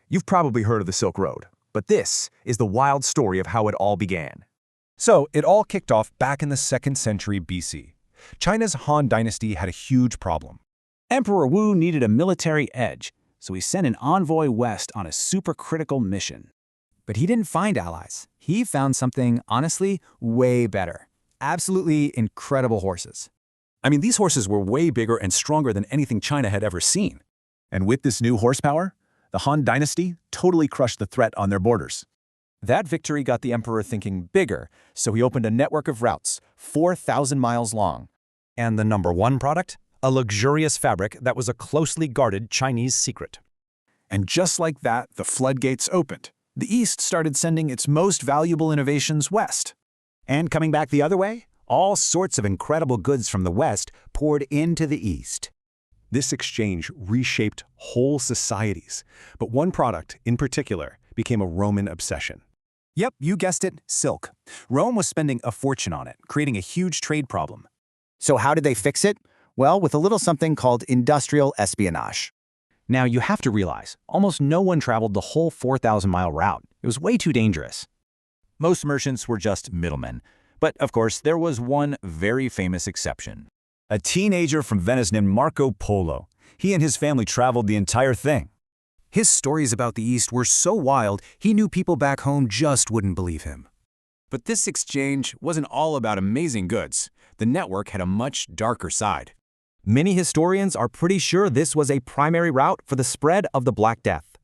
You've probably heard of the Silk Road, but this is the wild story of how it all began. So, it all kicked off back in the 2nd century BC. China's Han Dynasty had a huge problem. Emperor Wu needed a military edge, so he sent an envoy west on a supercritical mission. But he didn't find allies. He found something, honestly, way better. Absolutely incredible horses. I mean, these horses were way bigger and stronger than anything China had ever seen. And with this new horsepower, the Han Dynasty totally crushed the threat on their borders. That victory got the emperor thinking bigger, so he opened a network of routes, 4,000 miles long. And the number one product? A luxurious fabric that was a closely guarded Chinese secret. And just like that, the floodgates opened. The East started sending its most valuable innovations west. And coming back the other way, all sorts of incredible goods from the West poured into the East. This exchange reshaped whole societies, but one product in particular became a Roman obsession. Yep, you guessed it, silk. Rome was spending a fortune on it, creating a huge trade problem. So how did they fix it? Well, with a little something called industrial espionage. Now, you have to realize, almost no one traveled the whole 4,000-mile route. It was way too dangerous. Most merchants were just middlemen. But, of course, there was one very famous exception. A teenager from Venice named Marco Polo. He and his family traveled the entire thing. His stories about the East were so wild, he knew people back home just wouldn't believe him. But this exchange wasn't all about amazing goods. The network had a much darker side. Many historians are pretty sure this was a primary route for the spread of the Black Death.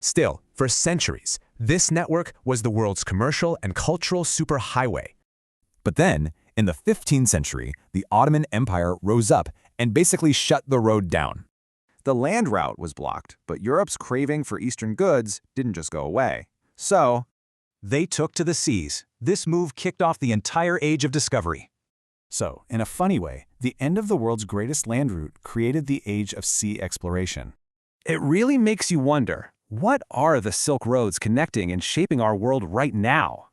Still, for centuries, this network was the world's commercial and cultural superhighway. But then, in the 15th century, the Ottoman Empire rose up and basically shut the road down. The land route was blocked, but Europe's craving for Eastern goods didn't just go away. So, They took to the seas. This move kicked off the entire age of discovery. So, in a funny way, the end of the world's greatest land route created the age of sea exploration. It really makes you wonder, what are the Silk Roads connecting and shaping our world right now?